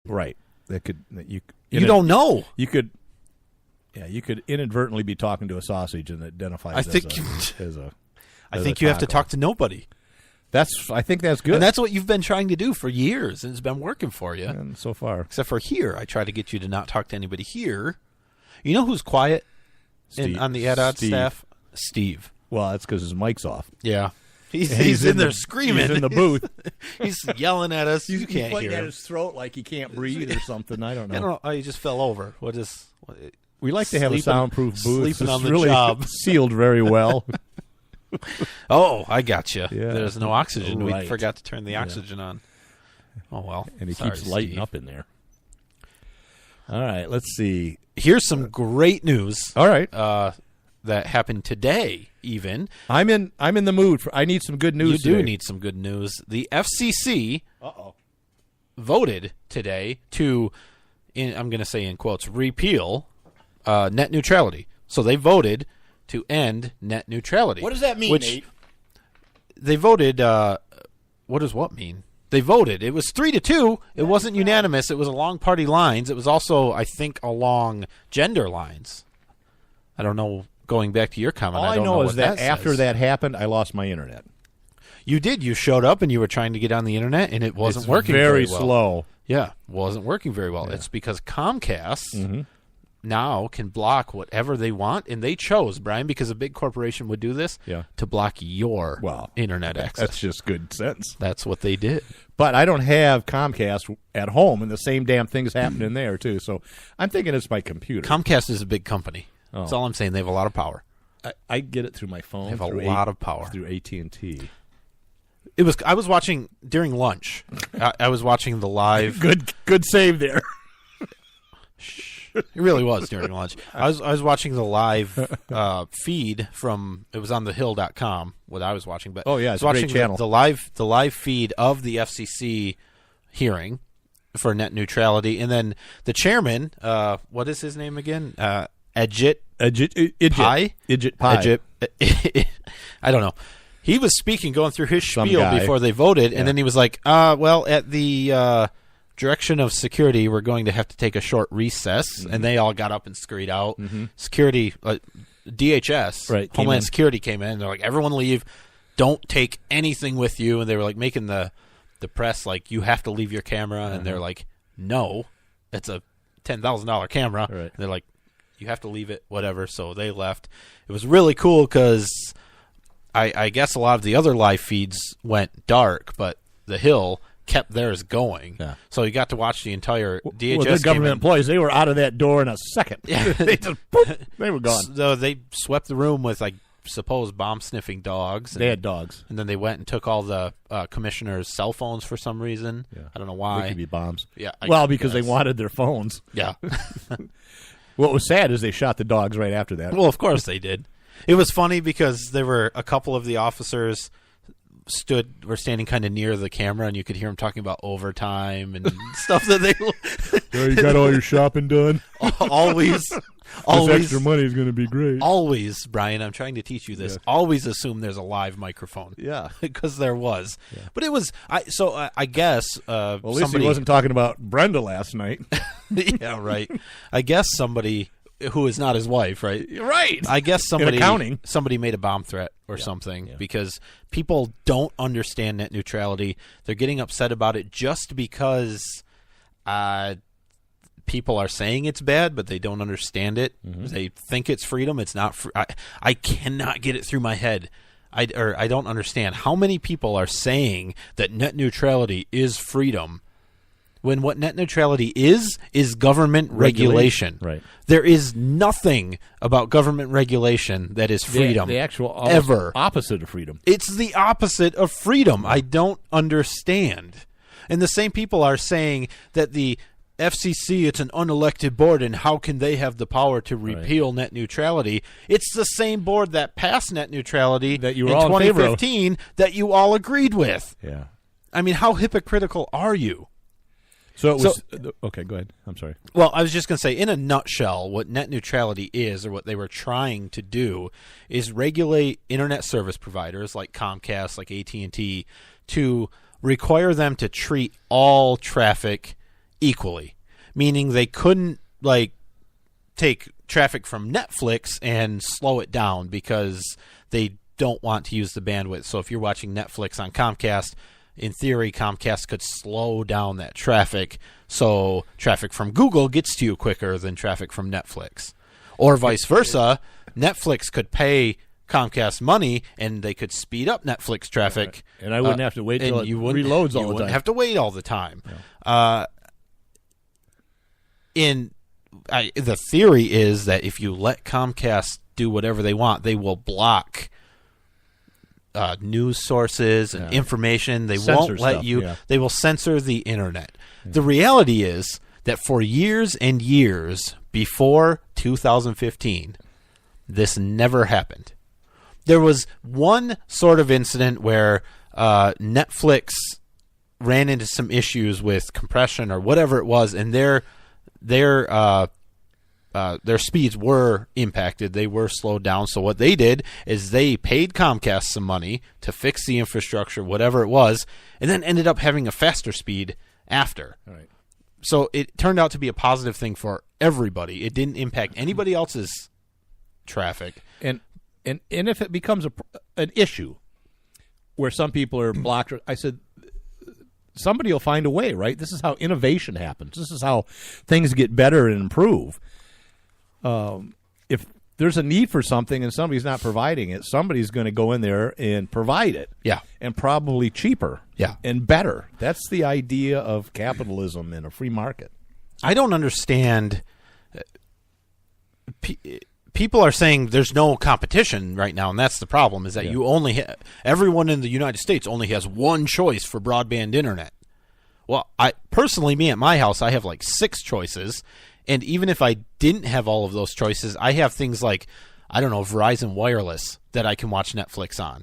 Right. You don't know. You could inadvertently be talking to a sausage and identify it as a I think you have to talk to nobody. I think that's good. And that's what you've been trying to do for years, and it's been working for you. And so far. Except for here. I try to get you to not talk to anybody here. You know who's quiet on the AdOdd staff? Steve. Well, that's because his mic's off. Yeah. He's in there screaming. He's in the booth. He's yelling at us. You can't hear him. at his throat like he can't breathe or something. I don't know. I don't know. Oh, he just fell over. We like to have a soundproof booth. Sleeping on the really job. Sealed very well. Oh, I got you. Yeah. There's no oxygen. Right. We forgot to turn the oxygen on. Oh, well. And he Sorry, keeps lighting Steve. up in there. All right, let's see. Here's some great news. All right. That happened today, even. I'm in the mood. I need some good news You do today. need some good news. The FCC voted today to, I'm going to say in quotes, repeal net neutrality. So they voted to end net neutrality. What does that mean, Nate? They voted, what does what mean? They voted. It was 3-2. It wasn't unanimous. It was along party lines. It was also, I think, along gender lines. I don't know. Going back to your comment, All I don't know is what that after says. that happened, I lost my internet. You did. You showed up and you were trying to get on the internet, and it wasn't It's working very well. slow. Yeah, wasn't working very well. Yeah. It's because Comcast now can block whatever they want, and they chose, Brian, because a big corporation would do this, to block your internet access. That's just good sense. That's what they did. But I don't have Comcast at home, and the same damn thing's happening there, too. So I'm thinking it's my computer. Comcast is a big company. Oh. That's all I'm saying. They have a lot of power. I get it through my phone. They have a lot of power. Through AT&T. I was watching during lunch. I was watching the live. Good save there. It really was during lunch. I was watching the live feed from. It was on thehill.com what I was watching, but oh yeah, it's I was watching a great channel. The live feed of the FCC hearing for net neutrality, and then the chairman. What is his name again? Ajit Pai. I don't know. He was speaking, going through his spiel before they voted, and then he was like, well, at the direction of security, we're going to have to take a short recess. And they all got up and scurried out. Security, DHS, Homeland Security came in, and they're like, everyone leave. Don't take anything with you. And they were like making the press like, you have to leave your camera. And they're like, no, it's a $10,000 camera. And they're like, you have to leave it, whatever. So they left. It was really cool because I guess a lot of the other live feeds went dark, but the Hill kept theirs going. Yeah. So you got to watch the entire DHS. Well, the government employees, they were out of that door in a second. Yeah. they were gone. So they swept the room with, like, supposed bomb-sniffing dogs. They had dogs. And then they went and took all the commissioners' cell phones for some reason. Yeah. I don't know why. They could be bombs. Yeah. Because they wanted their phones. Yeah. What was sad is they shot the dogs right after that. Well, of course they did. It was funny because there were a couple of the officers were standing kind of near the camera, and you could hear them talking about overtime and stuff that they. You got all your shopping done. Always. This extra money is going to be great. Always, Brian, I'm trying to teach you this. Yeah. Always assume there's a live microphone. Yeah. Because there was. Yeah. But it was, I guess. Well, at least he wasn't talking about Brenda last night. Yeah, right. I guess somebody who is not his wife, right? Right. I guess somebody made a bomb threat or something because people don't understand net neutrality. They're getting upset about it just because people are saying it's bad, but they don't understand it. They think it's freedom. It's not. I cannot get it through my head. I don't understand how many people are saying that net neutrality is freedom, when what net neutrality is government regulation. Right. There is nothing about government regulation that is freedom. The actual opposite of freedom. It's the opposite of freedom. I don't understand. And the same people are saying that the FCC, it's an unelected board, and how can they have the power to repeal net neutrality? It's the same board that passed net neutrality that you were in all 2015 that you all agreed with. Yeah. I mean, how hypocritical are you? So it was okay, go ahead. I'm sorry. Well, I was just going to say, in a nutshell, what net neutrality is, or what they were trying to do, is regulate internet service providers like Comcast, like AT&T, to require them to treat all traffic equally, meaning they couldn't like take traffic from Netflix and slow it down because they don't want to use the bandwidth. So if you're watching Netflix on Comcast, in theory, Comcast could slow down that traffic so traffic from Google gets to you quicker than traffic from Netflix. Or vice versa, Netflix could pay Comcast money and they could speed up Netflix traffic. And I wouldn't have to wait till it reloads all the time. You wouldn't have to wait all the time. Yeah. The theory is that if you let Comcast do whatever they want, they will block news sources and information. They won't let you. Yeah. They will censor the internet. Yeah. The reality is that for years and years before 2015, this never happened. There was one sort of incident where Netflix ran into some issues with compression or whatever it was, and their speeds were impacted. They were slowed down. So what they did is they paid Comcast some money to fix the infrastructure, whatever it was, and then ended up having a faster speed after. All right. So it turned out to be a positive thing for everybody. It didn't impact anybody else's traffic. And if it becomes an issue where some people are blocked, I said, somebody will find a way, right? This is how innovation happens. This is how things get better and improve. If there's a need for something and somebody's not providing it, somebody's going to go in there and provide it. Yeah. And probably cheaper. Yeah. And better. That's the idea of capitalism in a free market. I don't understand. People are saying there's no competition right now, and that's the problem, is that you only everyone in the United States only has one choice for broadband internet. Well, me at my house, I have like 6 choices, and even if I didn't have all of those choices, I have things like, I don't know, Verizon Wireless that I can watch Netflix on,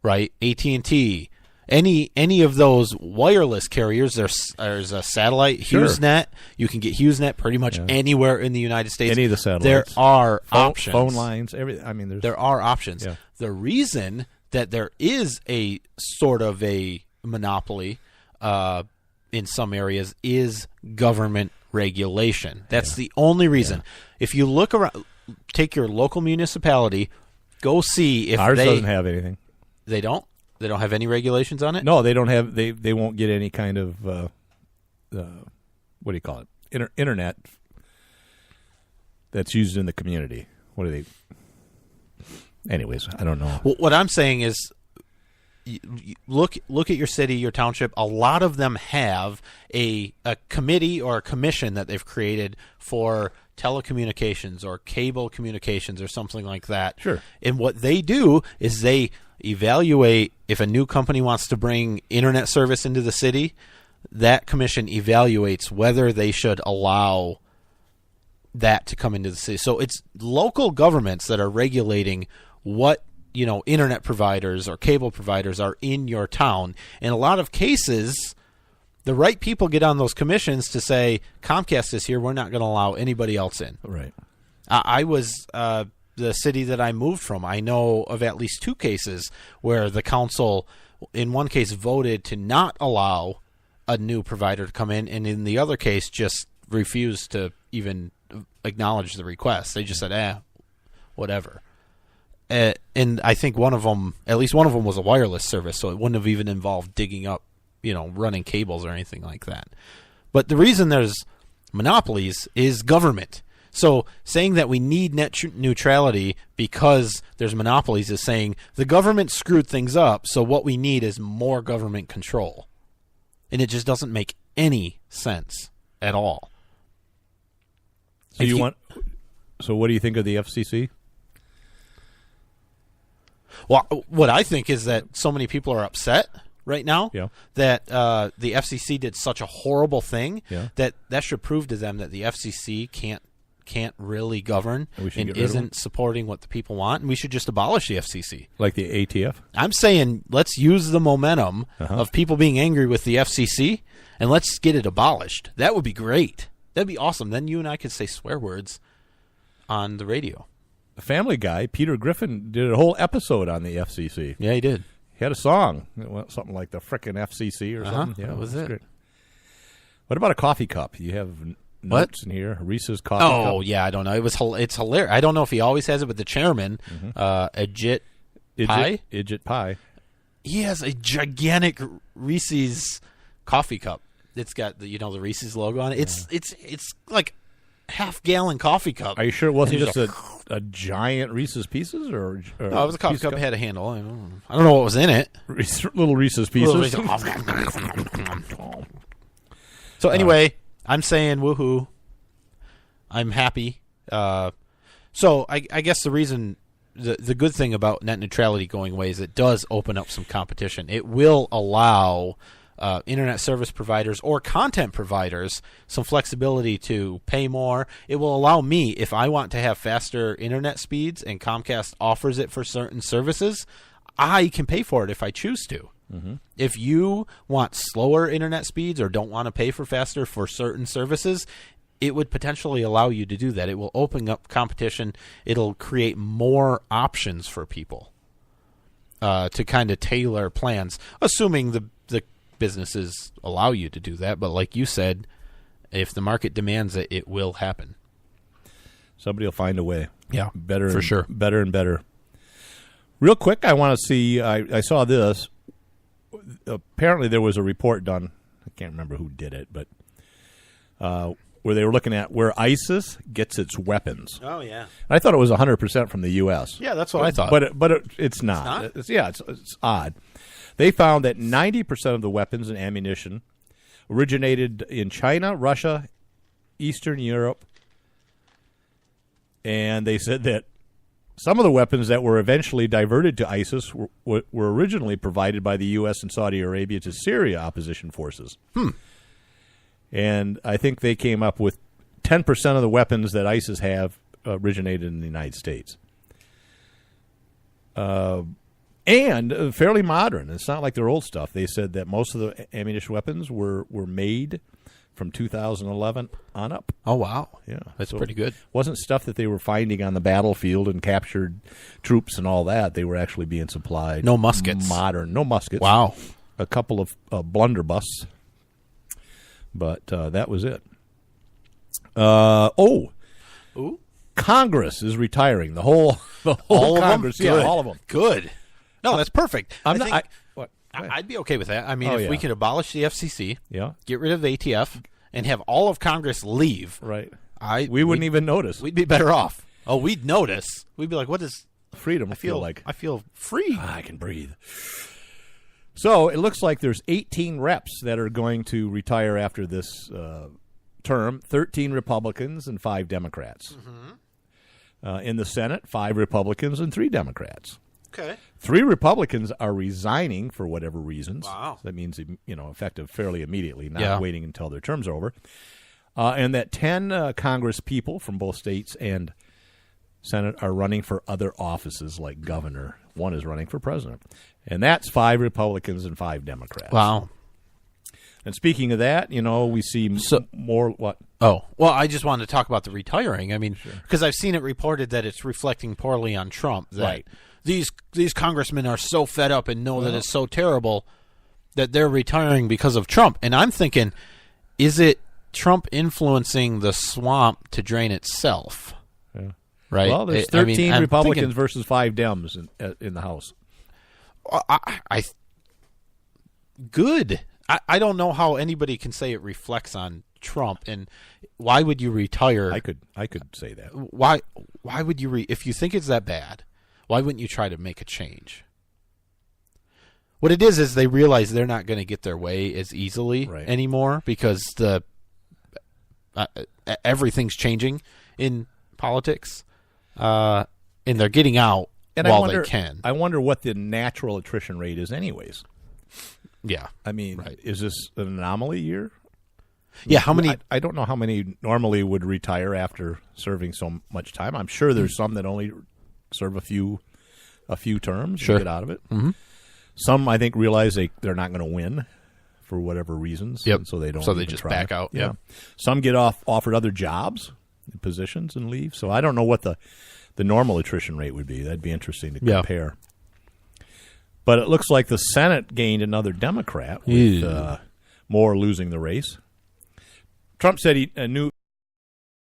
right? AT&T, any of those wireless carriers. There's a satellite, HughesNet. You can get HughesNet pretty much anywhere in the United States. Any of the satellites. There are options. Phone lines, everything. I mean, there are options. Yeah. The reason that there is a sort of a monopoly in some areas is government regulation. That's the only reason. Yeah. If you look around, take your local municipality, go see if ours doesn't have anything. They don't? They don't have any regulations on it? No, they don't have. They won't get any kind of what do you call it? Internet that's used in the community. What do they? Anyways, I don't know. Well, what I'm saying is, look at your city, your township. A lot of them have a committee or a commission that they've created for telecommunications or cable communications or something like that. Sure. And what they do is they evaluate if a new company wants to bring internet service into the city. That commission evaluates whether they should allow that to come into the city. So it's local governments that are regulating what, internet providers or cable providers are in your town. In a lot of cases, the right people get on those commissions to say, Comcast is here, we're not going to allow anybody else in. Right. I was the city that I moved from. I know of at least 2 cases where the council, in one case, voted to not allow a new provider to come in, and in the other case, just refused to even acknowledge the request. They just said, whatever. And I think at least one of them was a wireless service, so it wouldn't have even involved digging up, running cables or anything like that. But the reason there's monopolies is government. So saying that we need net neutrality because there's monopolies is saying the government screwed things up, so what we need is more government control. And it just doesn't make any sense at all. So what do you think of the FCC? Well, what I think is that so many people are upset right now that the FCC did such a horrible thing that should prove to them that the FCC can't really govern and isn't supporting what the people want, and we should just abolish the FCC. Like the ATF? I'm saying let's use the momentum of people being angry with the FCC, and let's get it abolished. That would be great. That'd be awesome. Then you and I could say swear words on the radio. The Family Guy, Peter Griffin, did a whole episode on the FCC. Yeah, he did. He had a song. It went something like the frickin' FCC or something. Yeah, that was it. Great. What about a coffee cup? You have notes in here. Reese's coffee cup. Oh, yeah, I don't know. It's hilarious. I don't know if he always has it, but the chairman, Ajit Pai, he has a gigantic Reese's coffee cup. It's got the Reese's logo on it. It's like half-gallon coffee cup. Are you sure it wasn't just a giant Reese's Pieces? Or no, it was a coffee cup. It had a handle. I don't know what was in it. Little Reese's Pieces. So anyway, I'm saying woohoo. I'm happy. So I guess the reason, the good thing about net neutrality going away is it does open up some competition. It will allow internet service providers or content providers some flexibility to pay more. It will allow me, if I want to have faster internet speeds and Comcast offers it for certain services, I can pay for it if I choose to. Mm-hmm. If you want slower internet speeds or don't want to pay for faster for certain services, it would potentially allow you to do that. It will open up competition. It'll create more options for people to kind of tailor plans, assuming the businesses allow you to do that. But like you said, if the market demands it, it will happen. Somebody will find a way. Yeah, better for sure. Better and better. Real quick, I want to see. I saw this. Apparently, there was a report done. I can't remember who did it, but where they were looking at where ISIS gets its weapons. Oh yeah, I thought it was 100% from the U.S. Yeah, that's what I thought. But it's not. It's odd. They found that 90% of the weapons and ammunition originated in China, Russia, Eastern Europe, and they said that some of the weapons that were eventually diverted to ISIS were originally provided by the U.S. and Saudi Arabia to Syria opposition forces. And I think they came up with 10% of the weapons that ISIS have originated in the United States. And fairly modern. It's not like their old stuff. They said that most of the ammunition weapons were made from 2011 on up. Oh, wow. Yeah. That's pretty good. Wasn't stuff that they were finding on the battlefield and captured troops and all that. They were actually being supplied. No muskets. Modern. No muskets. Wow. A couple of blunderbusses. But that was it. Ooh. Congress is retiring. The whole all Congress. Of them? Yeah, all of them. Good. No, that's perfect. I'd be okay with that. I mean, if we could abolish the FCC, get rid of ATF, and have all of Congress leave, right? We wouldn't even notice. We'd be better off. Oh, we'd notice. We'd be like, "What does freedom feel like?" I feel free. I can breathe. So it looks like there's 18 reps that are going to retire after this term. 13 Republicans and 5 Democrats. Mm-hmm. In the Senate, 5 Republicans and 3 Democrats. Okay. 3 Republicans are resigning for whatever reasons. Wow. That means, effective fairly immediately, not waiting until their terms are over. And that 10 Congress people from both states and Senate are running for other offices like governor. 1 is running for president. And that's 5 Republicans and 5 Democrats. Wow. And speaking of that, we see more what? Oh, well, I just wanted to talk about the retiring. I mean, because I've seen it reported that it's reflecting poorly on Trump. That these congressmen are so fed up and know that it's so terrible that they're retiring because of Trump. And I'm thinking, is it Trump influencing the swamp to drain itself? Yeah. Right? Well, there's 13 Republicans versus 5 Dems in the House. Good. I don't know how anybody can say it reflects on Trump, and why would you retire? I could say that. Why would you if you think it's that bad, why wouldn't you try to make a change? What it is they realize they're not going to get their way as easily anymore because everything's changing in politics, and they're getting out while they can. I wonder what the natural attrition rate is anyways. Yeah. I mean, is this an anomaly year? Yeah, how many? I don't know how many normally would retire after serving so much time. I'm sure there's some that only serve a few terms and get out of it. Mm-hmm. Some, I think, realize they're not going to win for whatever reasons, and so they don't. So they just back out. Yeah. Some get offered other jobs, positions, and leave. So I don't know what the normal attrition rate would be. That'd be interesting to compare. But it looks like the Senate gained another Democrat with Moore losing the race. Trump said he knew